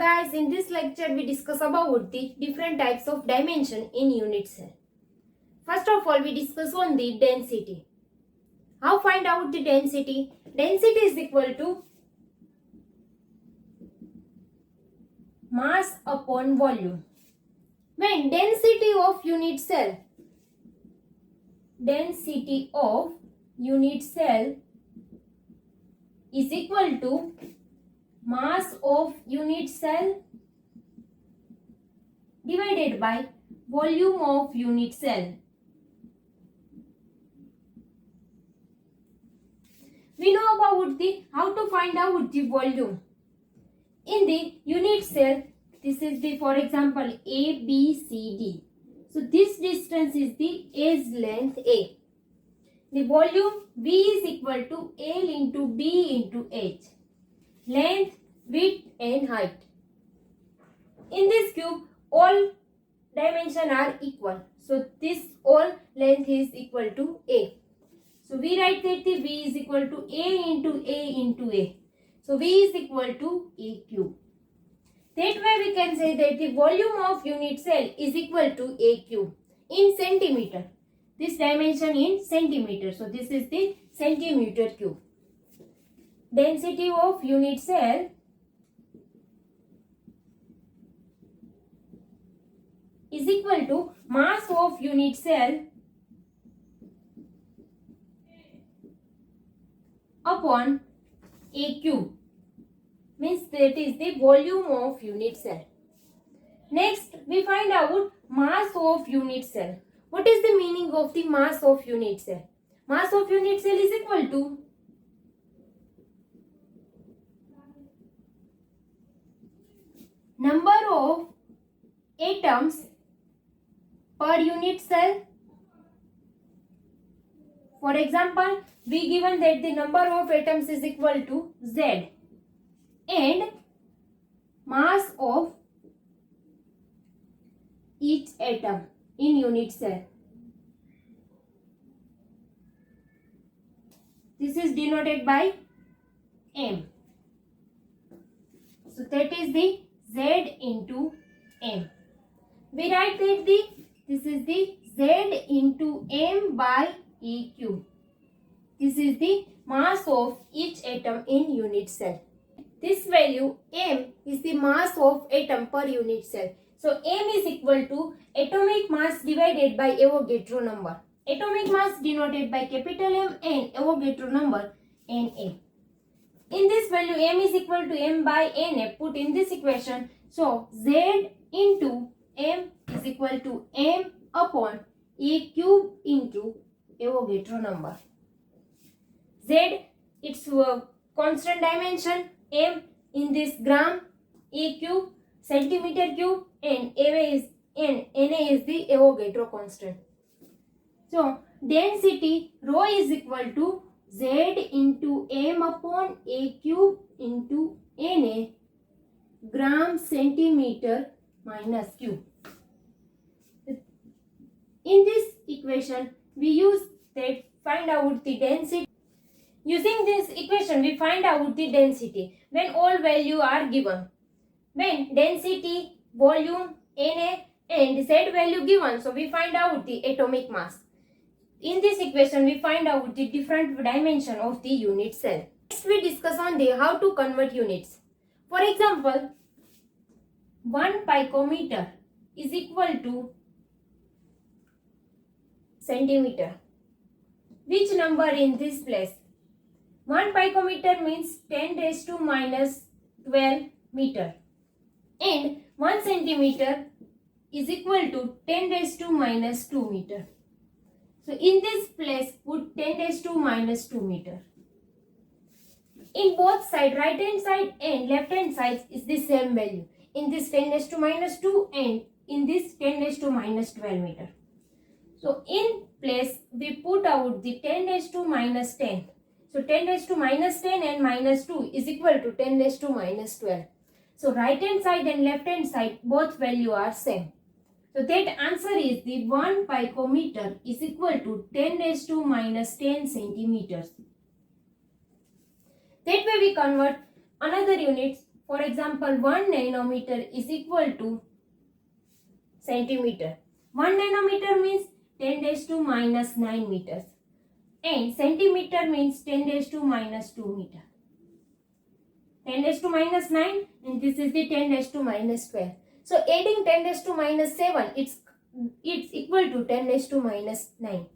guys, in this lecture we discuss about the different types of dimension in unit cell. First of all, we discuss on the density. How find out the density? Density is equal to mass upon volume. When density of unit cell is equal to mass of unit cell divided by volume of unit cell. We know about how to find out the volume. In the unit cell, this is the, for example, A, B, C, D. So this distance is the edge length A. The volume V is equal to L into B into H. Length, width and height. In this cube, all dimensions are equal. So this all length is equal to A. So we write that the V is equal to A into A into A. So V is equal to A cube. That way we can say that the volume of unit cell is equal to A cube in centimeter. This dimension in centimeter. So this is the centimeter cube. Density of unit cell is equal to mass of unit cell upon A cube. Means that is the volume of unit cell. Next, we find out mass of unit cell. What is the meaning of the mass of unit cell? Mass of unit cell is equal to number of atoms per unit cell. For example, we given that the number of atoms is equal to Z and mass of each atom in unit cell. This is denoted by M. So that is the Z into M. We write that this is the Z into M by E cube. This is the mass of each atom in unit cell. This value M is the mass of atom per unit cell. So M is equal to atomic mass divided by Avogadro number. Atomic mass denoted by capital M and Avogadro number Na. In this value M is equal to M by Na put in this equation. So Z into M is equal to M upon A cube into Avogadro number. Z, its constant dimension, M in this gram, A cube, centimeter cube, and Na is the Avogadro constant. So density rho is equal to Z into M upon A cube into Na gram centimeter minus cube. In this equation, we use that find out the density. Using this equation, we find out the density when all values are given. When density, volume, Na and Z value given, so we find out the atomic mass. In this equation, we find out the different dimension of the unit cell. Next, we discuss on the how to convert units. For example, 1 picometer is equal to centimeter. Which number in this place? 1 picometer means 10 raised to minus 12 meter. And 1 centimeter is equal to 10 raised to minus 2 meter. So in this place put 10 raised to minus 2 meter. In both sides, right hand side and left hand side is the same value. In this 10 raised to minus 2 and in this 10 raised to minus 12 meter. So in place we put out the 10 raised to minus 10. So 10 raised to minus 10 and minus 2 is equal to 10 raised to minus 12. So right hand side and left hand side both value are same. So that answer is the 1 picometer is equal to 10 raised to minus 10 centimeters. That way we convert another units. For example, 1 nanometer is equal to centimeter. 1 nanometer means 10 raised to minus 9 meters. And centimeter means 10 raised to minus 2 meter. 10 raised to minus 9 and this is the 10 raised to minus 12. So adding 10 raised to minus 7, it's equal to 10 raised to minus 9.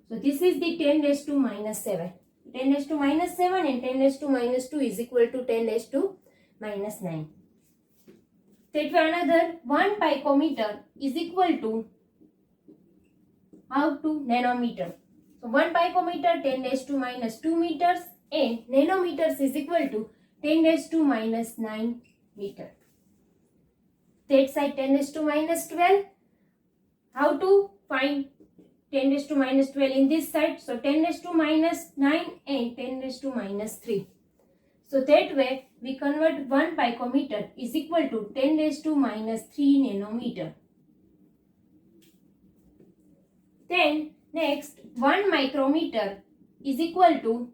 So this is the 10 raised to minus 7. 10 raised to minus 7 and 10 raised to minus 2 is equal to 10 raised to minus 9. That way another 1 picometer is equal to how to nanometer. So 1 picometer 10 raised to minus 2 meters and nanometers is equal to 10 raised to minus 9 meter. That side 10 raised to minus 12. How to find 10 raised to minus 12 in this side? So 10 raised to minus 9 and 10 raised to minus 3. So that way we convert 1 picometer is equal to 10 raised to minus 3 nanometer. Then next 1 micrometer is equal to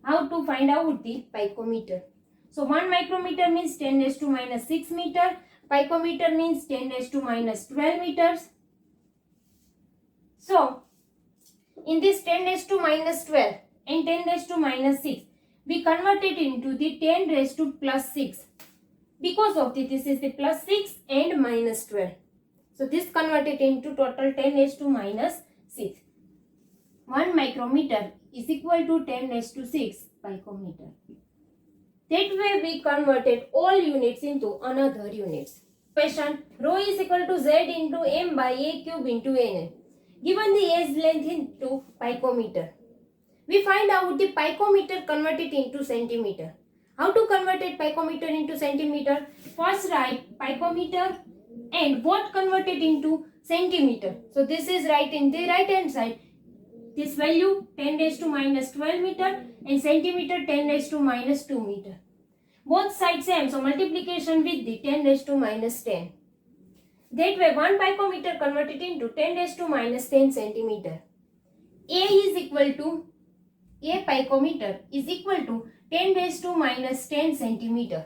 how to find out the picometer. So 1 micrometer means 10 raised to minus 6 meter. Picometer means 10 raised to minus 12 meters. So in this 10 raised to minus 12 and 10 raised to minus 6, we convert it into the 10 raised to plus 6. Because of this is the plus 6 and minus 12. So this converted into total 10 raised to minus 6. 1 micrometer is equal to 10 raised to 6 picometer. That way we converted all units into another units. Question: rho is equal to z into m by a cube into n. Given the edge length into picometer, we find out the picometer converted into centimeter. How to convert it picometer into centimeter? First write picometer and what converted into centimeter. So this is right in the right hand side. This value 10 raised to minus 12 meter and centimeter 10 raised to minus 2 meter. Both sides same, so multiplication with the 10 raised to minus 10. That way 1 picometer converted into 10 raised to minus 10 centimeter. A picometer is equal to 10 raised to minus 10 centimeter.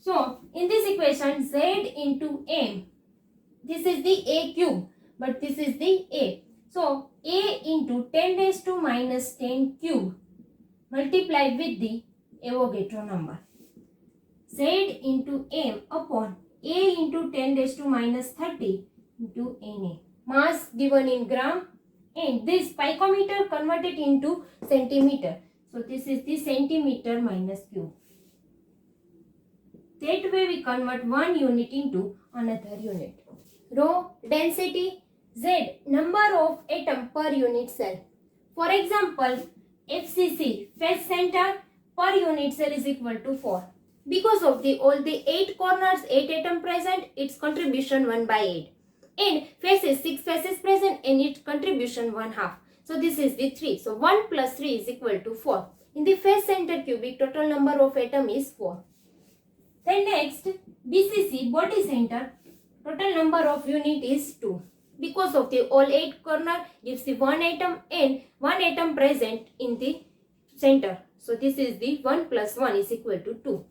So in this equation z into m, this is the a cube but this is the a. So a into 10 raised to minus 10 cube multiplied with the Avogadro number. Z into m upon a into 10 raised to minus 30 into Na. Mass given in gram and this picometer converted into centimeter. So this is the centimeter minus cube. That way we convert one unit into another unit. Rho density, Z number of atom per unit cell. For example, FCC phase center per unit cell is equal to 4. Because of all the 8 corners, 8 atom present, its contribution 1 by 8. And faces, 6 faces present and its contribution 1/2. So this is the 3. So 1 plus 3 is equal to 4. In the phase center cubic, total number of atom is 4. Then next, BCC body center, total number of unit is 2. Because of the all 8 corner gives the 1 atom and 1 atom present in the center. So this is the 1 plus 1 is equal to 2.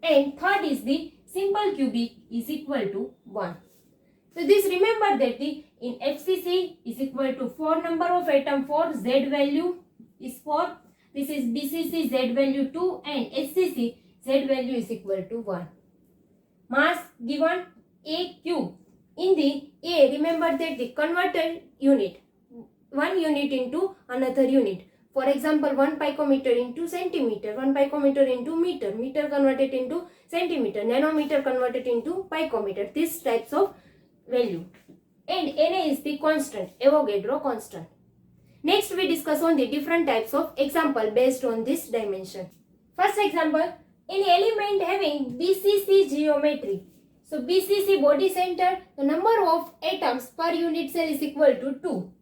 And third is the simple cubic is equal to 1. So this remember that the in FCC is equal to 4 number of atom 4, Z value is 4. This is BCC, Z value 2 and SCC, Z value is equal to 1. Mass given A cube. In the A, remember that the converted unit, 1 unit into another unit. For example, 1 picometer into centimeter, 1 picometer into meter, meter converted into centimeter, nanometer converted into picometer. These types of value. And Na is the constant, Avogadro constant. Next we discuss on the different types of example based on this dimension. First example, an element having BCC geometry. So BCC body center, the number of atoms per unit cell is equal to 2.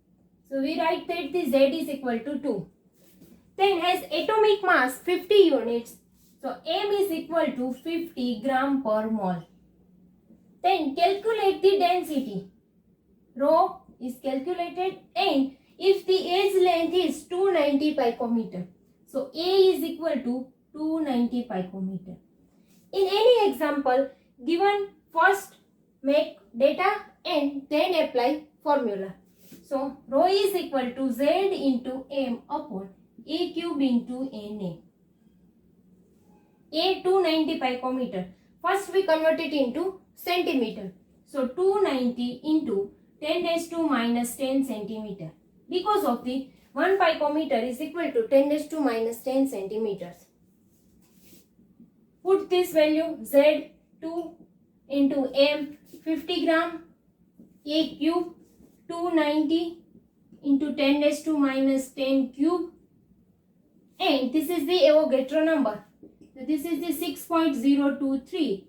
So we write that the Z is equal to 2. Then has atomic mass 50 units. So M is equal to 50 gram per mole. Then calculate the density. Rho is calculated and if the edge length is 290 picometer. So A is equal to 290 picometer. In any example given, first make data and then apply formula. So rho is equal to Z into M upon A cube into NA. A 290 picometer. First we convert it into centimeter. So 290 into 10 raised to minus 10 centimeter. Because of the 1 picometer is equal to 10 raised to minus 10 centimeters. Put this value Z 2 into M 50 gram, A cube 290 into 10 raised to minus 10 cube, and this is the Avogadro number. So this is the 6.023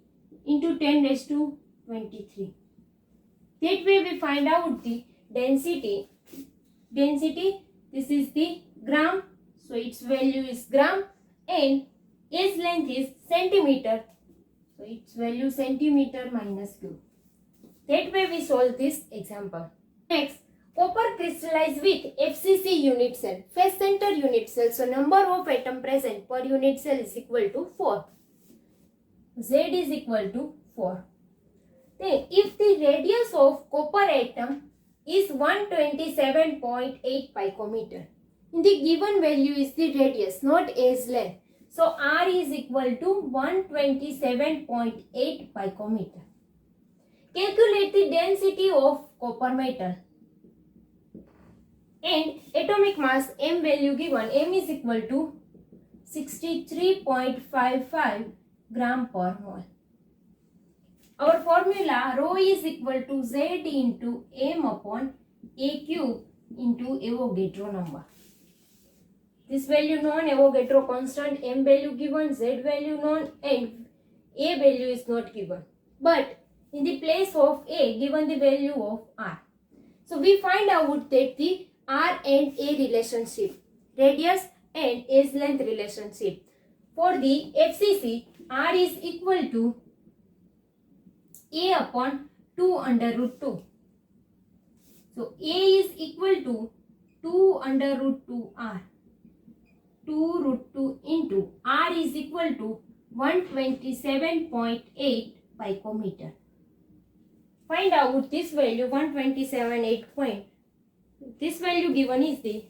into 10 raised to 23. That way we find out the density. This is the gram, so its value is gram, and its length is centimeter, so its value centimeter minus cube. That way we solve this example. Next, copper crystallized with FCC unit cell, face center unit cell. So number of atom present per unit cell is equal to 4. Z is equal to 4. Then if the radius of copper atom is 127.8 picometer, in the given value is the radius, not age length. So R is equal to 127.8 picometer. Calculate the density of copper metal and atomic mass M value given. M is equal to 63.55 gram per mole. Our formula rho is equal to Z into M upon A cube into Avogadro number. This value known, Avogadro constant, M value given, Z value known, and A value is not given. But in the place of A, given the value of R. So we find out that the R and A relationship, radius and age length relationship. For the FCC, R is equal to A upon 2 under root 2. So A is equal to 2 under root 2 R. 2 root 2 into R is equal to 127.8 picometer. Find out this value 127.8. This value given is the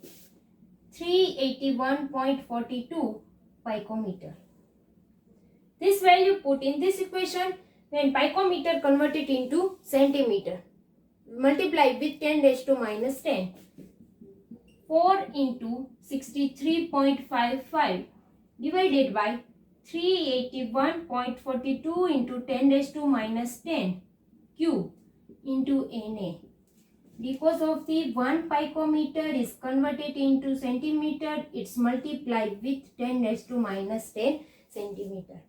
381.42 picometer. This value put in this equation, then picometer converted into centimeter. Multiply with 10 raised to minus 10. 4 into 63.55 divided by 381.42 into 10 raised to minus 10 cube into Na. Because of the 1 picometer is converted into centimeter, it's multiplied with 10 raised to minus 10 centimeter.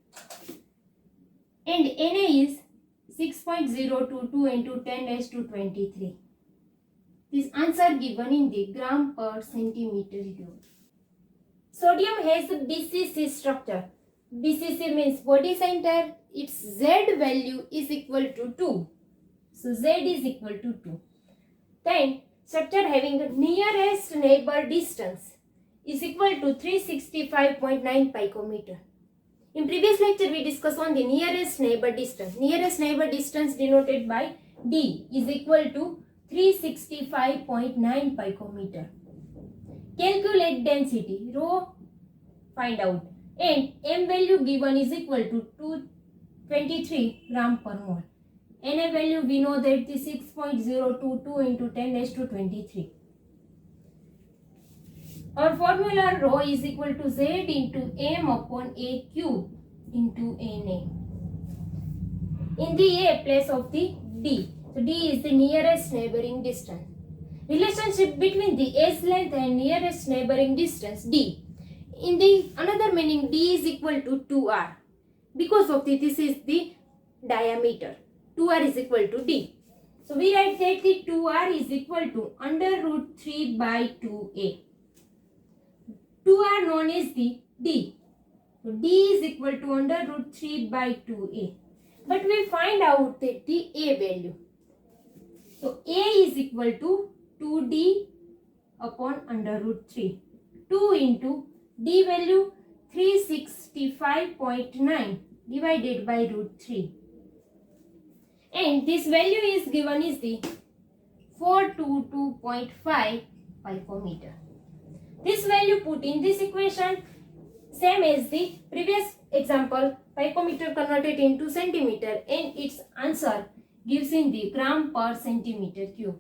And Na is 6.022 into 10 raised to 23. This answer given in the gram per centimeter cube. Sodium has a BCC structure. BCC means body center. Its Z value is equal to 2. So Z is equal to 2. Then structure having nearest neighbor distance is equal to 365.9 picometer. In previous lecture we discussed on the nearest neighbor distance. Nearest neighbor distance denoted by D is equal to 365.9 picometer. Calculate density, rho find out, and M value given is equal to 223 gram per mole. Na value we know that the 6.022 into 10 raised to 23. Our formula rho is equal to Z into M upon A cube into Na. In the A place of the D. So D is the nearest neighboring distance. Relationship between the age length and nearest neighboring distance D. In the another meaning D is equal to 2R. Because of this is the diameter. 2R is equal to D. So we write that the 2R is equal to under root 3 by 2A. 2R known as the D. So D is equal to under root 3 by 2A. But we find out that the A value. So A is equal to 2D upon under root 3. 2 into D value 365.9 divided by root 3. And this value is given is the 422.5 picometer. This value put in this equation, same as the previous example, picometer converted into centimeter, and its answer gives in the gram per centimeter cube.